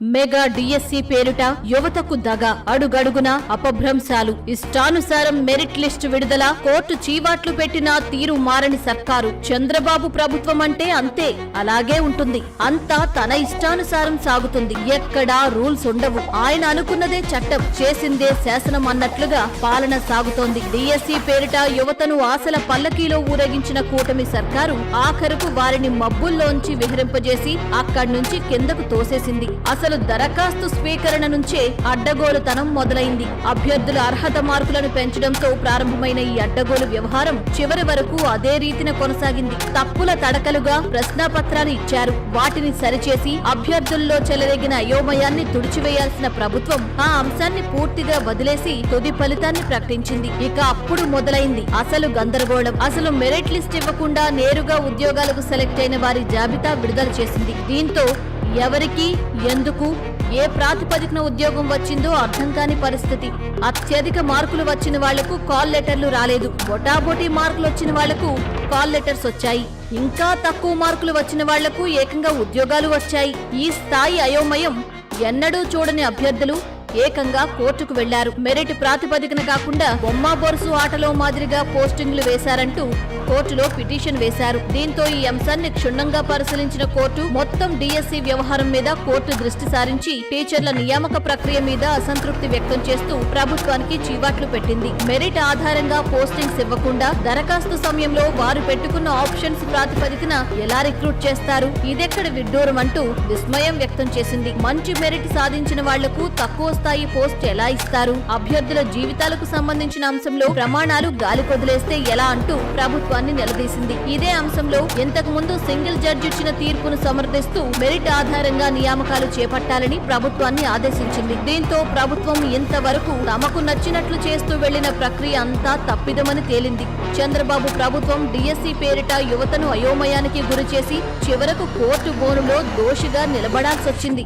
Mega DSC పేరుట యువతకు దగ, అడుగడుగున అపభ్రంశాలు, ఇష్టానుసారం మెరిట్ లిస్టు విడుదల, కోర్టు చీవాట్లు పెట్టినా తీరు మారని సర్కారు. చంద్రబాబు ప్రభుత్వం అంటే అంతే, అలాగే ఉంటుంది. అంతా తన ఇష్టానుసారం సాగుతుంది. ఎక్కడా రూల్స్ ఉండవు. ఆయన అనుకున్నదే చట్టం, చేసిందే శాసనం అన్నట్లుగా పాలన సాగుతోంది. డిఎస్సి పేరిట యువతను ఆశల పల్లకీలో ఊరేగించిన కూటమి సర్కారు ఆఖరుకు వారిని మబ్బుల్లోంచి విహరింపజేసి అక్కడి నుంచి కిందకు తోసేసింది. అసలు దరఖాస్తు స్వీకరణ నుంచే అడ్డగోలుతనం మొదలైంది. అభ్యర్థుల అర్హత మార్కులను పెంచడంతో ప్రారంభమైన ఈ అడ్డగోలు వ్యవహారం చివరి వరకు అదే రీతిన కొనసాగింది. తప్పుల తడకలుగా ప్రశ్నాపత్రాలు ఇచ్చారు. వాటిని సరిచేసి అభ్యర్థుల్లో చెలరేగిన అయోమయాన్ని తుడిచివేయాల్సిన ప్రభుత్వం ఆ అంశాన్ని పూర్తిగా వదిలేసి తుది ఫలితాన్ని ప్రకటించింది. ఇక అప్పుడు మొదలైంది అసలు గందరగోళం. అసలు మెరిట్ లిస్ట్ ఇవ్వకుండా నేరుగా ఉద్యోగాలకు సెలెక్ట్ అయిన వారి జాబితా విడుదల చేసింది. దీంతో ఎవరికి, ఎందుకు, ఏ ప్రాతిపదికన ఉద్యోగం వచ్చిందో అర్థం కాని పరిస్థితి. అత్యధిక మార్కులు వచ్చిన వాళ్లకు కాల్ లెటర్లు రాలేదు. బొటాబొటీ మార్కులు వచ్చిన వాళ్లకు కాల్ లెటర్స్ వచ్చాయి. ఇంకా తక్కువ మార్కులు వచ్చిన వాళ్లకు ఏకంగా ఉద్యోగాలు వచ్చాయి. ఈ స్థాయి అయోమయం ఎన్నడూ చూడని అభ్యర్థులు ఏకంగా కోర్టుకు వెళ్లారు. మెరిట్ ప్రాతిపదికన కాకుండా బొమ్మ బొరుసు ఆటలో మాదిరిగా పోస్టింగ్లు వేశారంటూ కోర్టులో పిటిషన్ వేశారు. దీంతో ఈ అంశాన్ని క్షుణ్ణంగా పరిశీలించిన కోర్టు మొత్తం డిఎస్సి వ్యవహారం మీద కోర్టు దృష్టి సారించి టీచర్ల నియామక ప్రక్రియ మీద అసంతృప్తి వ్యక్తం చేస్తూ ప్రభుత్వానికి చీవాట్లు పెట్టింది. మెరిట్ ఆధారంగా పోస్టింగ్స్ ఇవ్వకుండా దరఖాస్తు సమయంలో వారు పెట్టుకున్న ఆప్షన్స్ ప్రాతిపదికన ఎలా రిక్రూట్ చేస్తారు, ఇదెక్కడ విడ్డూరం అంటూ విస్మయం వ్యక్తం చేసింది. మంచి మెరిట్ సాధించిన వాళ్లకు తక్కువ స్థాయి పోస్ట్ ఎలా ఇస్తారు, అభ్యర్థుల జీవితాలకు సంబంధించిన అంశంలో ప్రమాణాలు గాలికొదిలేస్తే ఎలా అంటూ ప్రభుత్వాన్ని నిలదీసింది. ఇదే అంశంలో ఇంతకు ముందు సింగిల్ జడ్జి ఇచ్చిన తీర్పును సమర్థిస్తూ మెరిట్ ఆధారంగా నియామకాలు చేపట్టాలని ప్రభుత్వాన్ని ఆదేశించింది. దీంతో ప్రభుత్వం ఇంతవరకు తమకు నచ్చినట్లు చేస్తూ వెళ్లిన ప్రక్రియ అంతా తప్పిదమని తేలింది. చంద్రబాబు ప్రభుత్వం డిఎస్సి పేరిట యువతను అయోమయానికి గురిచేసి చివరకు కోర్టు బోనులో దోషిగా నిలబడాల్సొచ్చింది.